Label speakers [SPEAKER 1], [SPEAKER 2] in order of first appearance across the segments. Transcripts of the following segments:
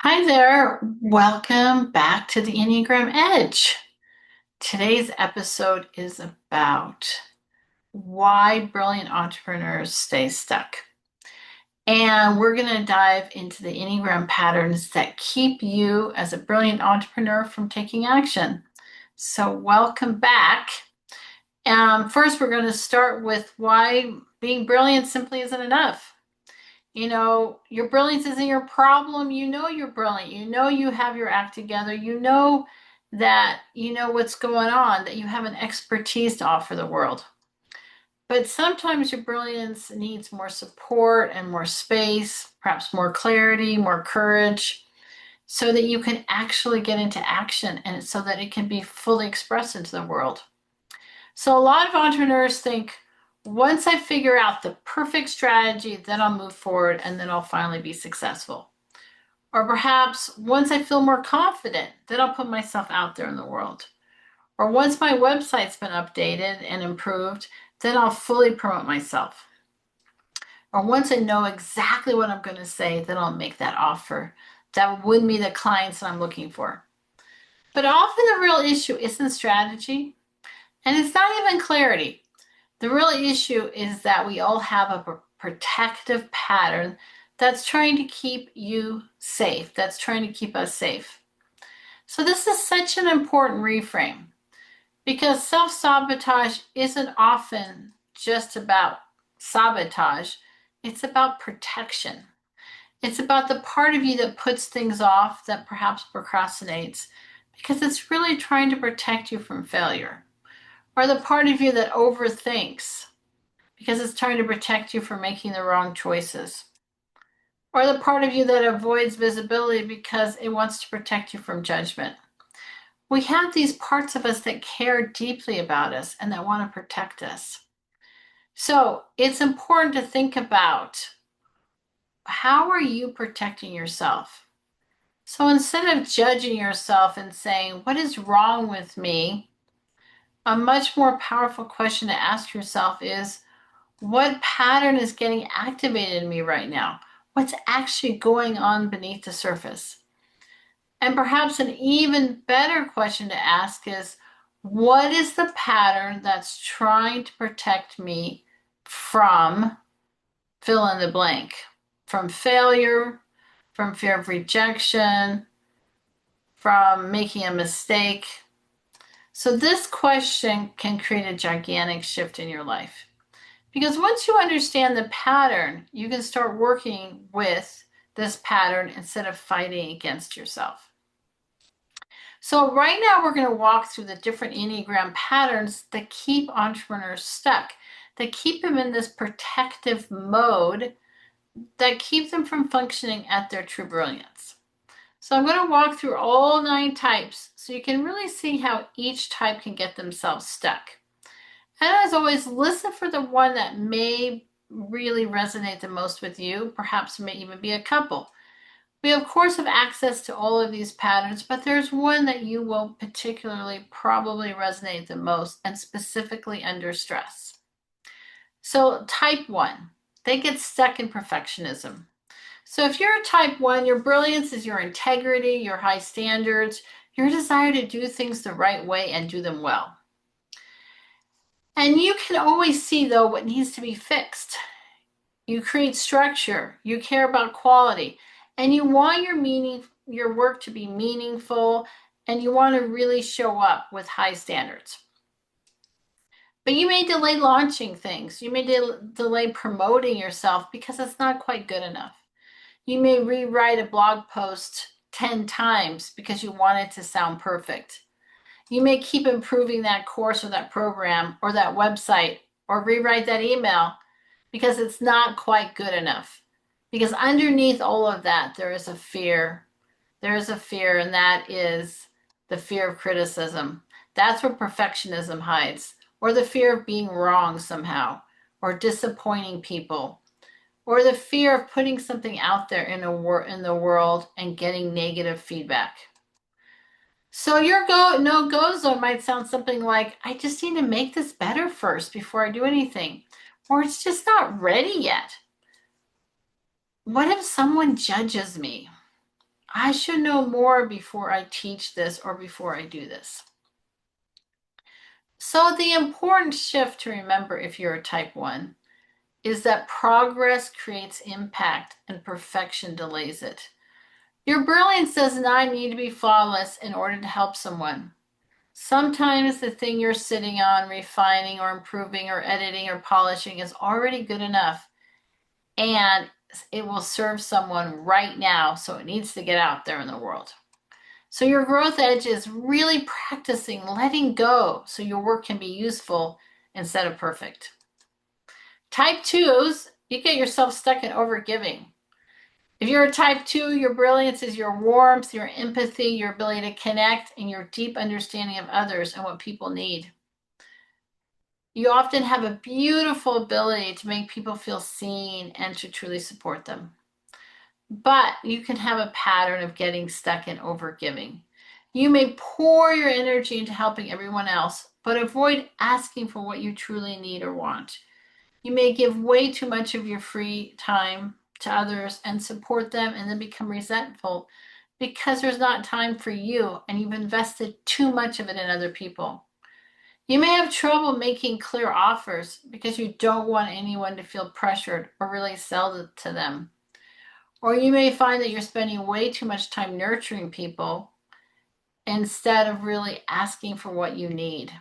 [SPEAKER 1] Hi there. Welcome back to the Enneagram Edge. Today's episode is about why brilliant entrepreneurs stay stuck. And we're going to dive into the Enneagram patterns that keep you as a brilliant entrepreneur from taking action. So, welcome back. First, we're going to start with why being brilliant simply isn't enough. Your brilliance isn't your problem. You know you're brilliant. You know you have your act together. You know that you know what's going on, that you have an expertise to offer the world. But sometimes your brilliance needs more support and more space, perhaps more clarity, more courage, so that you can actually get into action and so that it can be fully expressed into the world. So a lot of entrepreneurs think, once I figure out the perfect strategy, then I'll move forward and then I'll finally be successful. Or perhaps once I feel more confident, then I'll put myself out there in the world. Or once my website's been updated and improved, then I'll fully promote myself. Or once I know exactly what I'm going to say, then I'll make that offer that will win me the clients that I'm looking for. But often the real issue isn't strategy, and it's not even clarity. The real issue is that we all have a protective pattern that's trying to keep you safe, that's trying to keep us safe. So this is such an important reframe because self-sabotage isn't often just about sabotage, it's about protection. It's about the part of you that puts things off, that perhaps procrastinates, because it's really trying to protect you from failure. Or the part of you that overthinks because it's trying to protect you from making the wrong choices. Or the part of you that avoids visibility because it wants to protect you from judgment. We have these parts of us that care deeply about us and that want to protect us. So it's important to think about, how are you protecting yourself? So instead of judging yourself and saying, what is wrong with me? A much more powerful question to ask yourself is, what pattern is getting activated in me right now? What's actually going on beneath the surface? And perhaps an even better question to ask is, what is the pattern that's trying to protect me from fill in the blank? From failure, from fear of rejection, from making a mistake. So this question can create a gigantic shift in your life. Because once you understand the pattern, you can start working with this pattern instead of fighting against yourself. So right now we're going to walk through the different Enneagram patterns that keep entrepreneurs stuck, that keep them in this protective mode, that keep them from functioning at their true brilliance. So I'm going to walk through all 9 types so you can really see how each type can get themselves stuck. And as always, listen for the one that may really resonate the most with you. Perhaps it may even be a couple. We, of course, have access to all of these patterns, but there's one that you will particularly probably resonate the most, and specifically under stress. So type 1, they get stuck in perfectionism. So if you're a type 1, your brilliance is your integrity, your high standards, your desire to do things the right way and do them well. And you can always see, though, what needs to be fixed. You create structure, you care about quality, and you want your work to be meaningful, and you want to really show up with high standards. But you may delay launching things. You may delay promoting yourself because it's not quite good enough. You may rewrite a blog post 10 times because you want it to sound perfect. You may keep improving that course or that program or that website or rewrite that email because it's not quite good enough. Because underneath all of that, there is a fear. There is a fear, and that is the fear of criticism. That's where perfectionism hides, or the fear of being wrong somehow, or disappointing people, or the fear of putting something out there in the world and getting negative feedback. So your no-go zone might sound something like, I just need to make this better first before I do anything. Or it's just not ready yet. What if someone judges me? I should know more before I teach this or before I do this. So the important shift to remember if you're a type 1 is that progress creates impact and perfection delays it. Your brilliance does not need to be flawless in order to help someone. Sometimes the thing you're sitting on, refining or improving or editing or polishing is already good enough, and it will serve someone right now, so it needs to get out there in the world. So your growth edge is really practicing letting go so your work can be useful instead of perfect. Type 2s, you get yourself stuck in overgiving. If you're a type 2, your brilliance is your warmth, your empathy, your ability to connect, and your deep understanding of others and what people need. You often have a beautiful ability to make people feel seen and to truly support them. But you can have a pattern of getting stuck in overgiving. You may pour your energy into helping everyone else, but avoid asking for what you truly need or want. You may give way too much of your free time to others and support them and then become resentful because there's not time for you and you've invested too much of it in other people. You may have trouble making clear offers because you don't want anyone to feel pressured or really sell to them. Or you may find that you're spending way too much time nurturing people instead of really asking for what you need.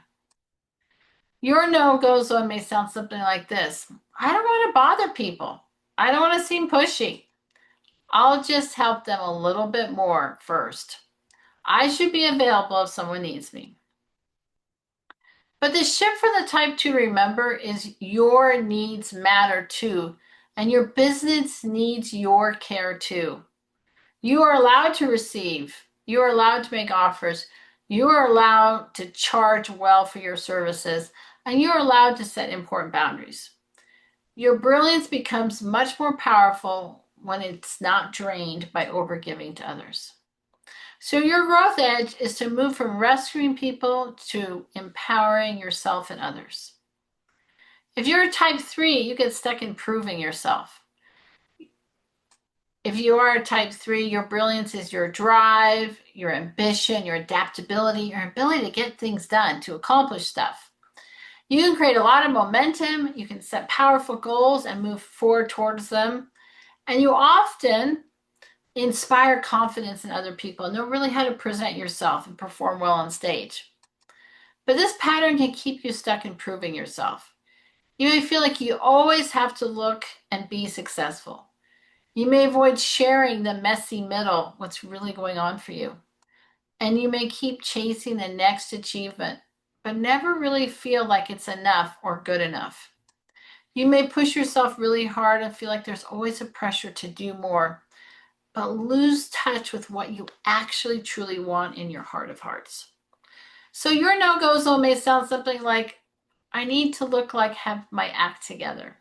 [SPEAKER 1] Your no-go zone may sound something like this. I don't want to bother people. I don't want to seem pushy. I'll just help them a little bit more first. I should be available if someone needs me. But the shift for the type 2, remember, is your needs matter too, and your business needs your care too. You are allowed to receive. You are allowed to make offers. You are allowed to charge well for your services, and you are allowed to set important boundaries. Your brilliance becomes much more powerful when it's not drained by overgiving to others. So your growth edge is to move from rescuing people to empowering yourself and others. If you're a type 3, you get stuck in proving yourself. If you are a type 3, your brilliance is your drive, your ambition, your adaptability, your ability to get things done, to accomplish stuff. You can create a lot of momentum, you can set powerful goals and move forward towards them, and you often inspire confidence in other people and know really how to present yourself and perform well on stage. But this pattern can keep you stuck in proving yourself. You may feel like you always have to look and be successful. You may avoid sharing the messy middle, what's really going on for you. And you may keep chasing the next achievement, but never really feel like it's enough or good enough. You may push yourself really hard and feel like there's always a pressure to do more, but lose touch with what you actually truly want in your heart of hearts. So your no-go zone may sound something like, I need to look like I have my act together.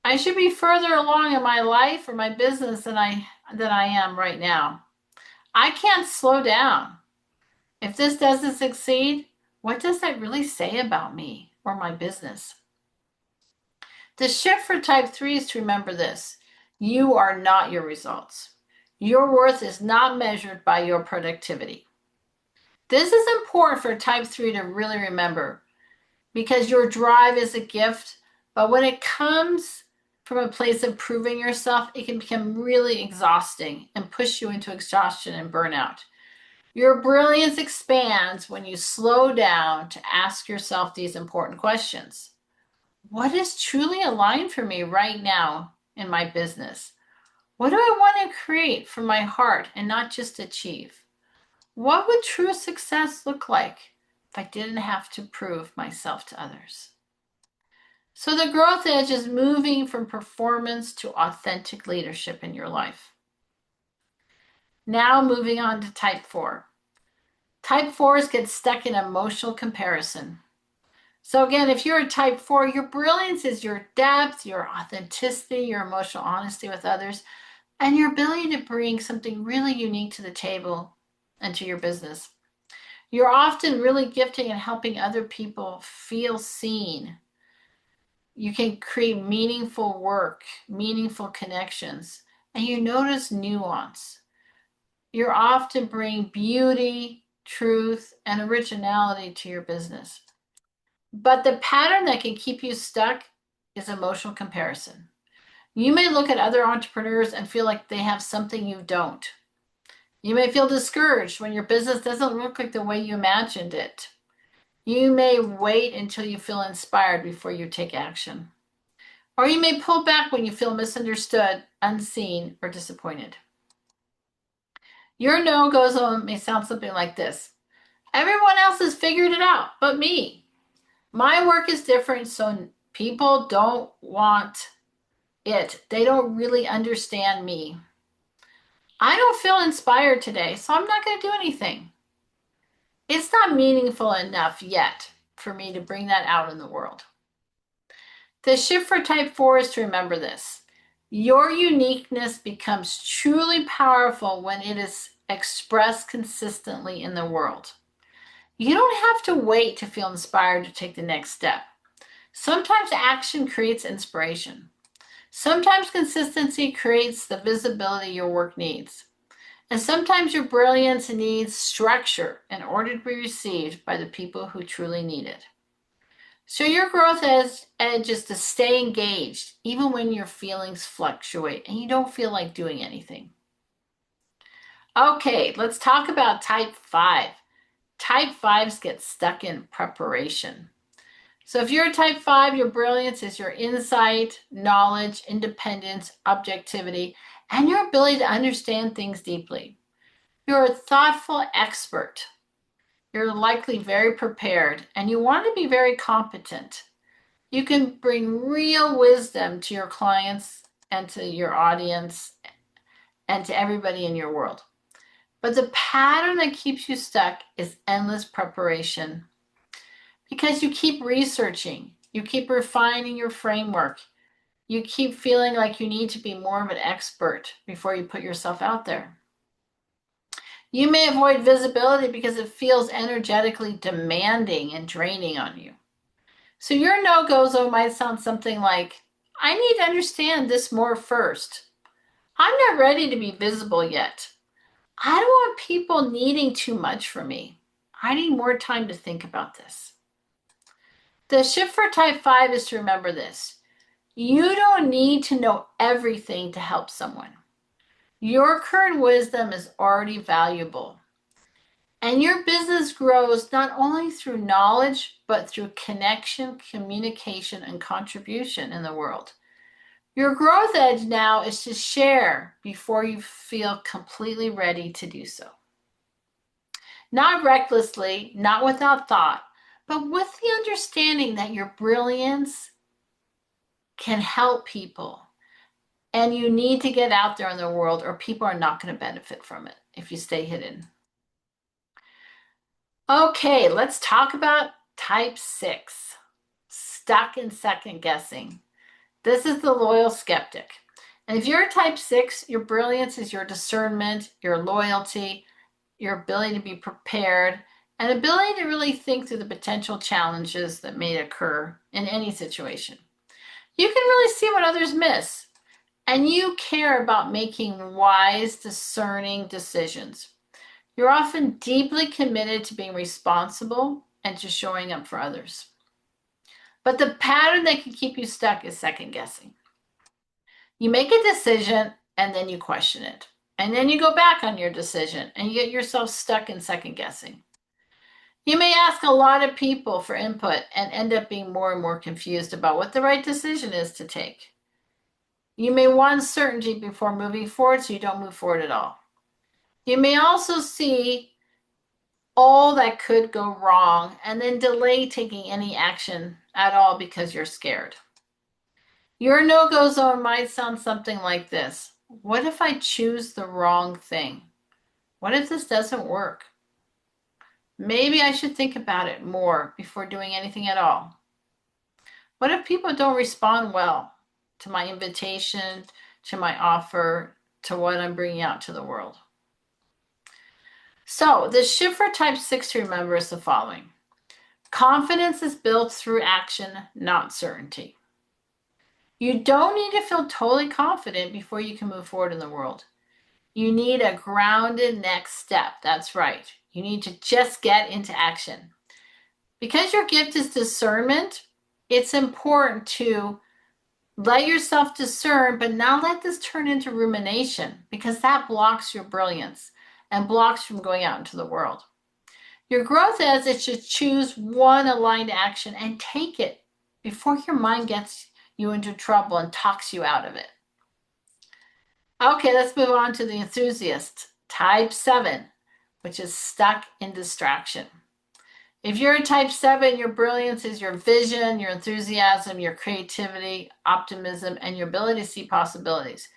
[SPEAKER 1] I should be further along in my life or my business than I am right now. I can't slow down. If this doesn't succeed, what does that really say about me or my business? The shift for type 3 is to remember this. You are not your results. Your worth is not measured by your productivity. This is important for type 3 to really remember because your drive is a gift, but when it comes from a place of proving yourself, it can become really exhausting and push you into exhaustion and burnout. Your brilliance expands when you slow down to ask yourself these important questions. What is truly aligned for me right now in my business? What do I want to create from my heart and not just achieve? What would true success look like if I didn't have to prove myself to others? So the growth edge is moving from performance to authentic leadership in your life. Now moving on to type 4. Type 4s get stuck in emotional comparison. So again, if you're a type 4, your brilliance is your depth, your authenticity, your emotional honesty with others, and your ability to bring something really unique to the table and to your business. You're often really gifted in helping other people feel seen. You can create meaningful work, meaningful connections, and you notice nuance. You're often bringing beauty, truth, and originality to your business. But the pattern that can keep you stuck is emotional comparison. You may look at other entrepreneurs and feel like they have something you don't. You may feel discouraged when your business doesn't look like the way you imagined it. You may wait until you feel inspired before you take action. Or you may pull back when you feel misunderstood, unseen, or disappointed. Your no goes on may sound something like this. Everyone else has figured it out, but me. My work is different, so people don't want it. They don't really understand me. I don't feel inspired today, so I'm not going to do anything. It's not meaningful enough yet for me to bring that out in the world. The shift for type 4 is to remember this. Your uniqueness becomes truly powerful when it is expressed consistently in the world. You don't have to wait to feel inspired to take the next step. Sometimes action creates inspiration. Sometimes consistency creates the visibility your work needs. And sometimes your brilliance needs structure in order to be received by the people who truly need it. So your growth edge is to stay engaged, even when your feelings fluctuate and you don't feel like doing anything. Okay, let's talk about type 5. Type 5s get stuck in preparation. So if you're a type 5, your brilliance is your insight, knowledge, independence, objectivity, and your ability to understand things deeply. You're a thoughtful expert. You're likely very prepared, and you want to be very competent. You can bring real wisdom to your clients and to your audience and to everybody in your world. But the pattern that keeps you stuck is endless preparation. Because you keep researching, you keep refining your framework, you keep feeling like you need to be more of an expert before you put yourself out there. You may avoid visibility because it feels energetically demanding and draining on you. So your no-go zone might sound something like, I need to understand this more first. I'm not ready to be visible yet. I don't want people needing too much from me. I need more time to think about this. The shift for type 5 is to remember this. You don't need to know everything to help someone. Your current wisdom is already valuable. And your business grows not only through knowledge, but through connection, communication, and contribution in the world. Your growth edge now is to share before you feel completely ready to do so. Not recklessly, not without thought, but with the understanding that your brilliance can help people. And you need to get out there in the world or people are not going to benefit from it if you stay hidden. Okay, let's talk about type 6, stuck in second guessing. This is the loyal skeptic. And if you're a type 6, your brilliance is your discernment, your loyalty, your ability to be prepared, and ability to really think through the potential challenges that may occur in any situation. You can really see what others miss, and you care about making wise, discerning decisions. You're often deeply committed to being responsible and to showing up for others. But the pattern that can keep you stuck is second guessing. You make a decision and then you question it. And then you go back on your decision and you get yourself stuck in second guessing. You may ask a lot of people for input and end up being more and more confused about what the right decision is to take. You may want certainty before moving forward, so you don't move forward at all. You may also see all that could go wrong and then delay taking any action at all because you're scared. Your no-go zone might sound something like this. What if I choose the wrong thing? What if this doesn't work? Maybe I should think about it more before doing anything at all. What if people don't respond well to my invitation, to my offer, to what I'm bringing out to the world? So the shift for type 6 to remember is the following. Confidence is built through action, not certainty. You don't need to feel totally confident before you can move forward in the world. You need a grounded next step. That's right. You need to just get into action. Because your gift is discernment, it's important to let yourself discern, but not let this turn into rumination, because that blocks your brilliance and blocks from going out into the world. Your growth edge is to choose one aligned action and take it before your mind gets you into trouble and talks you out of it. Okay, let's move on to the enthusiast, type 7, which is stuck in distraction. If you're a type 7, your brilliance is your vision, your enthusiasm, your creativity, optimism, and your ability to see possibilities.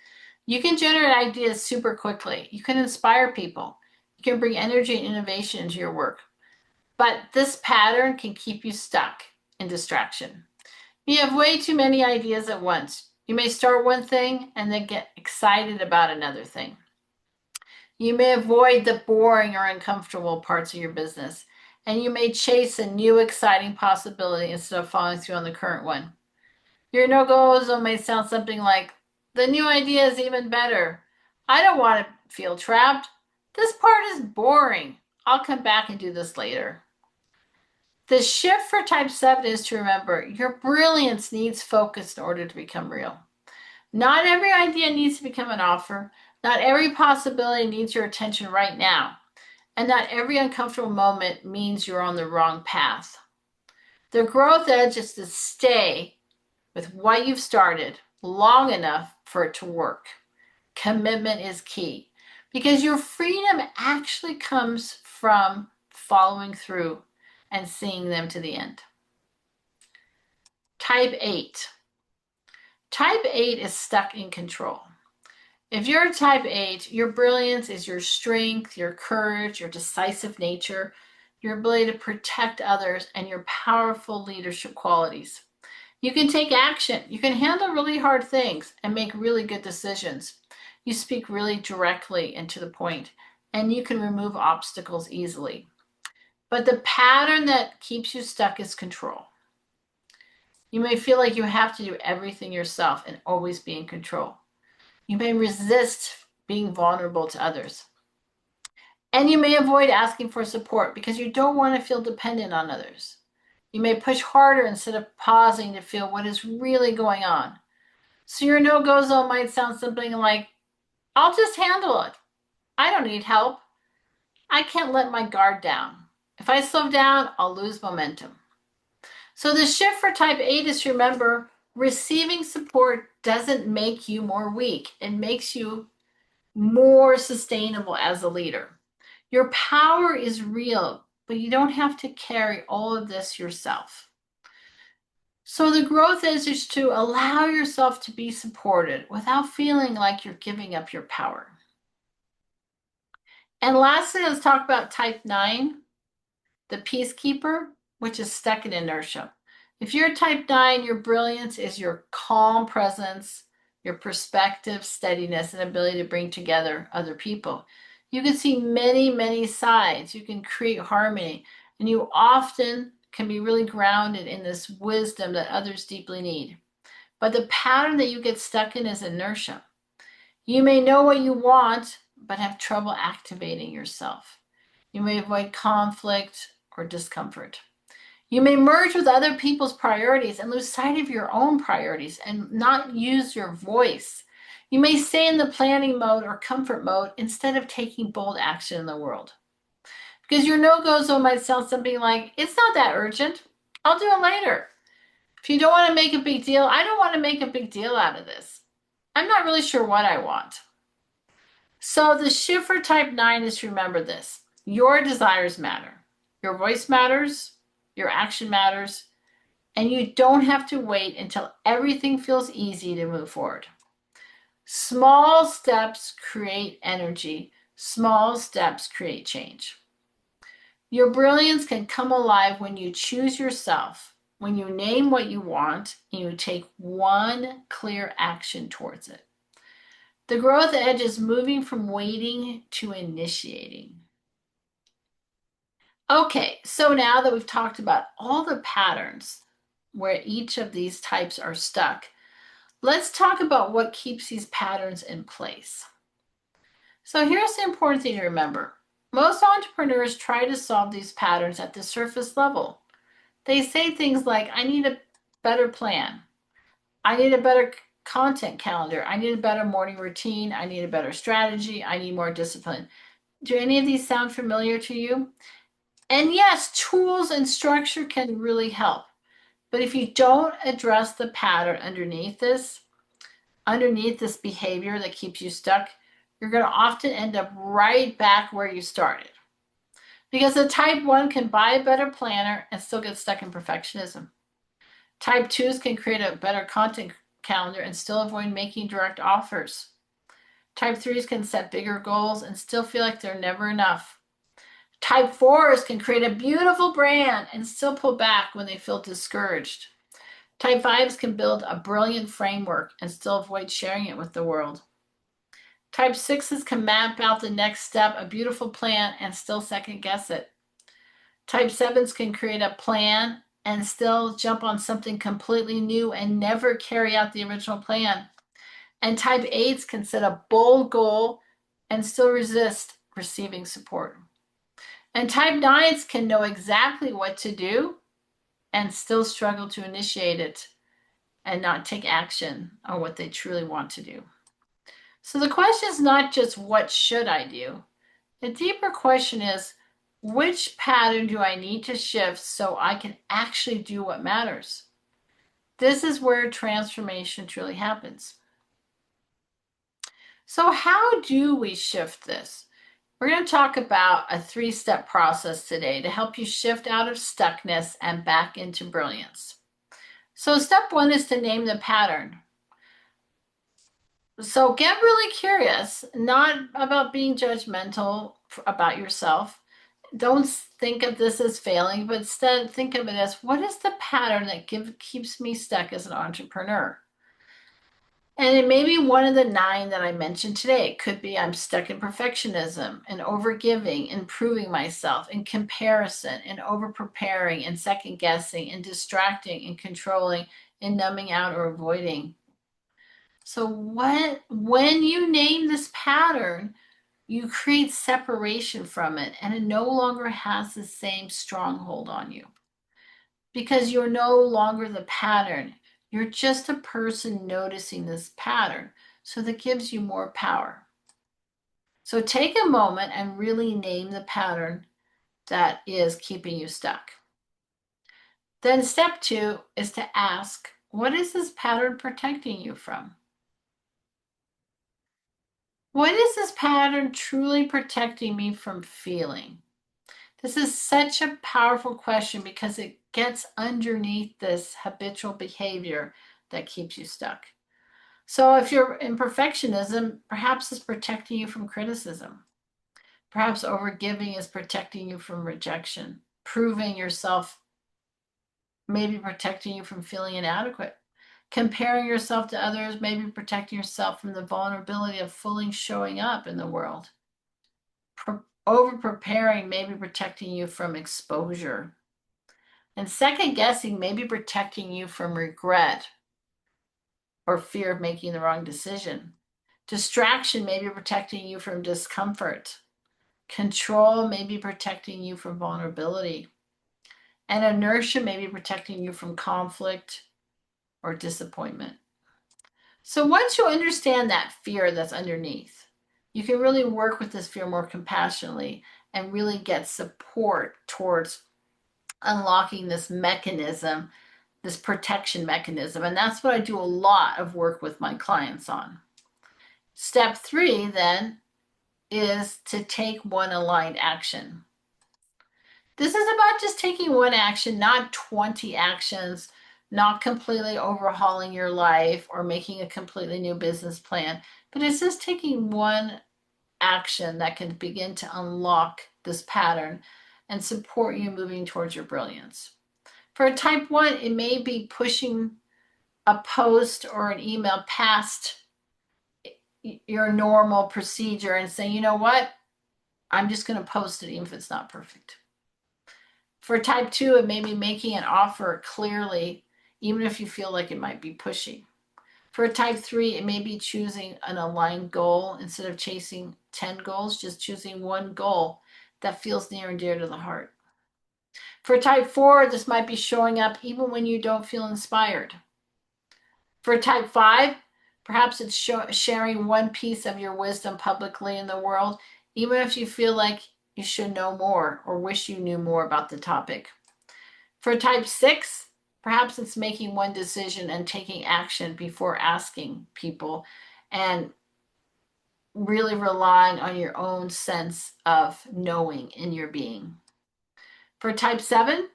[SPEAKER 1] You can generate ideas super quickly. You can inspire people. You can bring energy and innovation into your work. But this pattern can keep you stuck in distraction. You have way too many ideas at once. You may start one thing and then get excited about another thing. You may avoid the boring or uncomfortable parts of your business, and you may chase a new exciting possibility instead of following through on the current one. Your no-go zone may sound something like, the new idea is even better. I don't want to feel trapped. This part is boring. I'll come back and do this later. The shift for type 7 is to remember your brilliance needs focus in order to become real. Not every idea needs to become an offer. Not every possibility needs your attention right now. And not every uncomfortable moment means you're on the wrong path. The growth edge is to stay with what you've started long enough for it to work. Commitment is key because your freedom actually comes from following through and seeing them to the end. Type 8. Type 8 is stuck in control. If you're a type 8, your brilliance is your strength, your courage, your decisive nature, your ability to protect others, and your powerful leadership qualities. You can take action. You can handle really hard things and make really good decisions. You speak really directly and to the point, and you can remove obstacles easily. But the pattern that keeps you stuck is control. You may feel like you have to do everything yourself and always be in control. You may resist being vulnerable to others. And you may avoid asking for support because you don't want to feel dependent on others. You may push harder instead of pausing to feel what is really going on. So your no-go zone might sound something like, I'll just handle it. I don't need help. I can't let my guard down. If I slow down, I'll lose momentum. So the shift for type 8 is to remember receiving support doesn't make you more weak. It makes you more sustainable as a leader. Your power is real, but you don't have to carry all of this yourself. So the growth is to allow yourself to be supported without feeling like you're giving up your power. And lastly, let's talk about type 9, the peacekeeper, which is stuck in inertia. If you're type 9, your brilliance is your calm presence, your perspective, steadiness, and ability to bring together other people. You can see many, many sides. You can create harmony, and you often can be really grounded in this wisdom that others deeply need. But the pattern that you get stuck in is inertia. You may know what you want, but have trouble activating yourself. You may avoid conflict or discomfort. You may merge with other people's priorities and lose sight of your own priorities and not use your voice. You may stay in the planning mode or comfort mode instead of taking bold action in the world. Because your no-go zone might sound something like, it's not that urgent. I'll do it later. If you don't want to make a big deal, I don't want to make a big deal out of this. I'm not really sure what I want. So the shift for type 9 is to remember this. Your desires matter. Your voice matters. Your action matters. And you don't have to wait until everything feels easy to move forward. Small steps create energy. Small steps create change. Your brilliance can come alive when you choose yourself, when you name what you want, and you take one clear action towards it. The growth edge is moving from waiting to initiating. Okay, so now that we've talked about all the patterns where each of these types are stuck, let's talk about what keeps these patterns in place. So here's the important thing to remember. Most entrepreneurs try to solve these patterns at the surface level. They say things like, I need a better plan. I need a better content calendar. I need a better morning routine. I need a better strategy. I need more discipline. Do any of these sound familiar to you? And yes, tools and structure can really help. But if you don't address the pattern underneath this behavior that keeps you stuck, you're going to often end up right back where you started. Because the type 1 can buy a better planner and still get stuck in perfectionism. Type 2s can create a better content calendar and still avoid making direct offers. Type 3s can set bigger goals and still feel like they're never enough. Type 4s can create a beautiful brand and still pull back when they feel discouraged. Type 5s can build a brilliant framework and still avoid sharing it with the world. Type 6s can map out the next step, a beautiful plan, and still second guess it. Type 7s can create a plan and still jump on something completely new and never carry out the original plan. And type 8s can set a bold goal and still resist receiving support. And type 9s can know exactly what to do and still struggle to initiate it and not take action on what they truly want to do. So the question is not just what should I do? The deeper question is, which pattern do I need to shift so I can actually do what matters? This is where transformation truly happens. So how do we shift this? We're going to talk about a 3-step process today to help you shift out of stuckness and back into brilliance. So step 1 is to name the pattern. So get really curious, not about being judgmental about yourself. Don't think of this as failing, but instead think of it as, what is the pattern that keeps me stuck as an entrepreneur? And it may be one of the 9 that I mentioned today. It could be I'm stuck in perfectionism and overgiving, improving myself, in comparison, and over-preparing, and second-guessing, and distracting, and controlling, and numbing out or avoiding. So when you name this pattern, you create separation from it, and it no longer has the same stronghold on you. Because you're no longer the pattern. You're just a person noticing this pattern. So that gives you more power. So take a moment and really name the pattern that is keeping you stuck. Then step 2 is to ask, what is this pattern protecting you from? What is this pattern truly protecting me from feeling? This is such a powerful question because it gets underneath this habitual behavior that keeps you stuck. So if you're in perfectionism, perhaps it's protecting you from criticism. Perhaps overgiving is protecting you from rejection. Proving yourself may be protecting you from feeling inadequate. Comparing yourself to others may be protecting yourself from the vulnerability of fully showing up in the world. Over-preparing may be protecting you from exposure. And second guessing may be protecting you from regret or fear of making the wrong decision. Distraction may be protecting you from discomfort. Control may be protecting you from vulnerability. And inertia may be protecting you from conflict or disappointment. So once you understand that fear that's underneath, you can really work with this fear more compassionately and really get support towards unlocking this mechanism, this protection mechanism. And that's what I do a lot of work with my clients on. Step 3 then is to take one aligned action. This is about just taking one action, not 20 actions, not completely overhauling your life or making a completely new business plan, but it's just taking one action that can begin to unlock this pattern and support you moving towards your brilliance. For a type 1, it may be pushing a post or an email past your normal procedure and saying, you know what, I'm just going to post it even if it's not perfect. For type 2, it may be making an offer clearly, even if you feel like it might be pushy. For a type 3, it may be choosing an aligned goal instead of chasing 10 goals, just choosing one goal that feels near and dear to the heart. For type 4, this might be showing up even when you don't feel inspired. For type 5, perhaps it's sharing one piece of your wisdom publicly in the world, even if you feel like you should know more or wish you knew more about the topic. For type 6, perhaps it's making one decision and taking action before asking people and really relying on your own sense of knowing in your being. For type 7,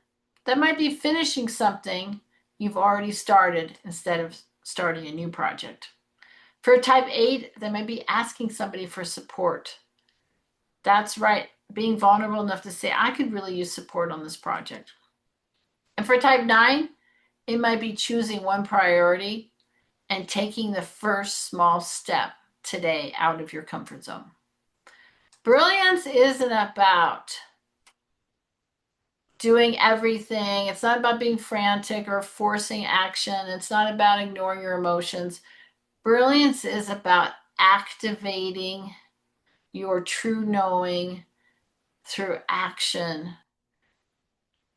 [SPEAKER 1] that might be finishing something you've already started instead of starting a new project. For type 8, that might be asking somebody for support. That's right, being vulnerable enough to say, I could really use support on this project. And for type 9, it might be choosing one priority and taking the first small step today out of your comfort zone. Brilliance isn't about doing everything. It's not about being frantic or forcing action. It's not about ignoring your emotions. Brilliance is about activating your true knowing through action.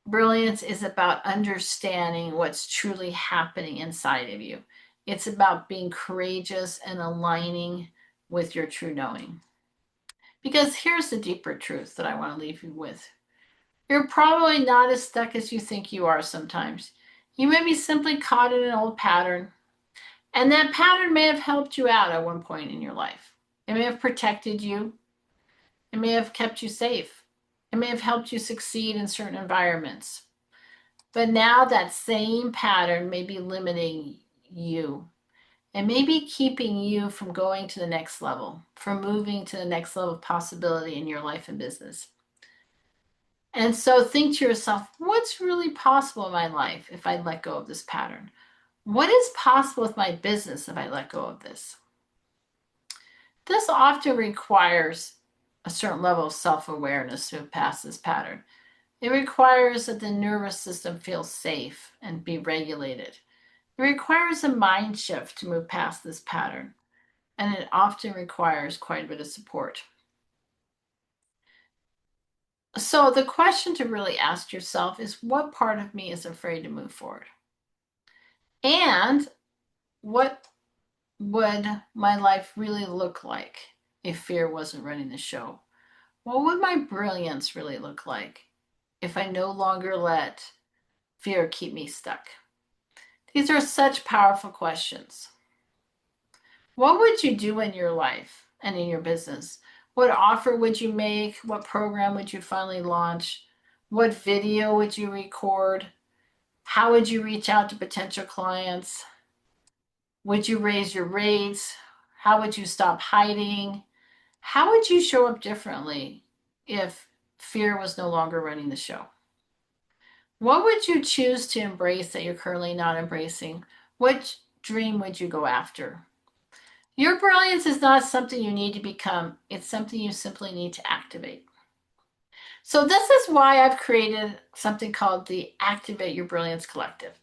[SPEAKER 1] Brilliance is about understanding what's truly happening inside of you. It's about being courageous and aligning with your true knowing. Because here's the deeper truth that I want to leave you with. You're probably not as stuck as you think you are sometimes. You may be simply caught in an old pattern, and that pattern may have helped you out at one point in your life. It may have protected you. It may have kept you safe. It may have helped you succeed in certain environments. But now that same pattern may be limiting you. It may be keeping you from going to the next level, from moving to the next level of possibility in your life and business. And so think to yourself, what's really possible in my life if I let go of this pattern? What is possible with my business if I let go of this? This often requires a certain level of self-awareness to move past this pattern. It requires that the nervous system feels safe and be regulated. It requires a mind shift to move past this pattern, and it often requires quite a bit of support. So the question to really ask yourself is, what part of me is afraid to move forward? And what would my life really look like if fear wasn't running the show? What would my brilliance really look like if I no longer let fear keep me stuck? These are such powerful questions. What would you do in your life and in your business? What offer would you make? What program would you finally launch? What video would you record? How would you reach out to potential clients? Would you raise your rates? How would you stop hiding? How would you show up differently if fear was no longer running the show? What would you choose to embrace that you're currently not embracing? What dream would you go after? Your brilliance is not something you need to become. It's something you simply need to activate. So this is why I've created something called the Activate Your Brilliance Collective.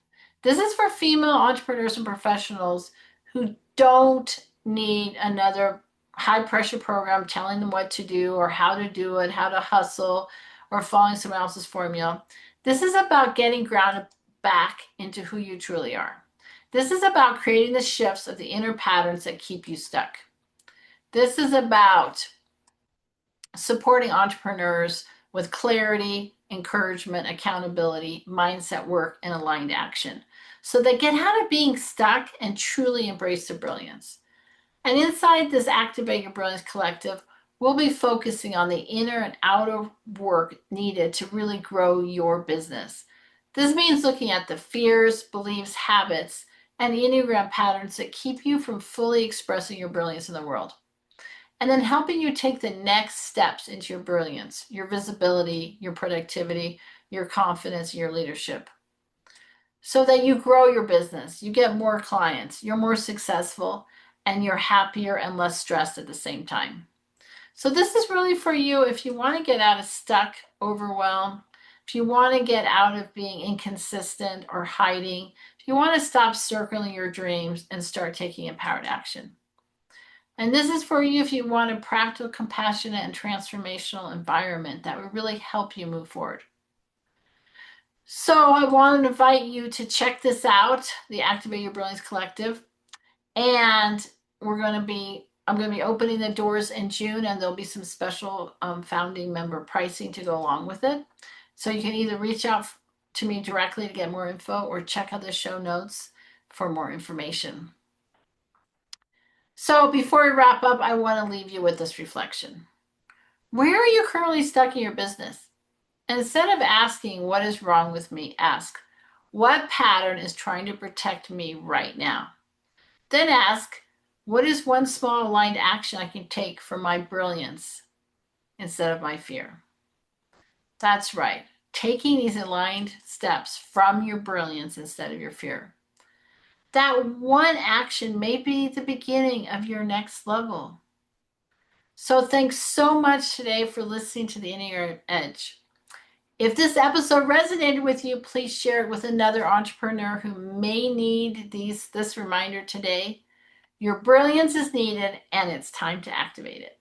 [SPEAKER 1] This is for female entrepreneurs and professionals who don't need another high pressure program telling them what to do or how to do it, how to hustle, or following someone else's formula. This is about getting grounded back into who you truly are. This is about creating the shifts of the inner patterns that keep you stuck. This is about supporting entrepreneurs with clarity, encouragement, accountability, mindset work, and aligned action. So they get out of being stuck and truly embrace their brilliance. And inside this Activate Your Brilliance Collective, we'll be focusing on the inner and outer work needed to really grow your business. This means looking at the fears, beliefs, habits, and Enneagram patterns that keep you from fully expressing your brilliance in the world. And then helping you take the next steps into your brilliance, your visibility, your productivity, your confidence, your leadership. So that you grow your business, you get more clients, you're more successful, and you're happier and less stressed at the same time. So this is really for you if you want to get out of stuck, overwhelmed, if you want to get out of being inconsistent or hiding, if You want to stop circling your dreams and start taking empowered action. And this is for you if you want a practical, compassionate, and transformational environment that would really help you move forward. So I want to invite you to check this out, the Activate Your Brilliance Collective. And I'm going to be opening the doors in June, and there'll be some special founding member pricing to go along with it. So you can either reach out to me directly to get more info or check out the show notes for more information. So before we wrap up, I want to leave you with this reflection. Where are you currently stuck in your business? Instead of asking, what is wrong with me, ask, what pattern is trying to protect me right now? Then ask, what is one small aligned action I can take for my brilliance instead of my fear? That's right. Taking these aligned steps from your brilliance instead of your fear. That one action may be the beginning of your next level. So thanks so much today for listening to the Enneagram Edge. If this episode resonated with you, please share it with another entrepreneur who may need this reminder today. Your brilliance is needed, and it's time to activate it.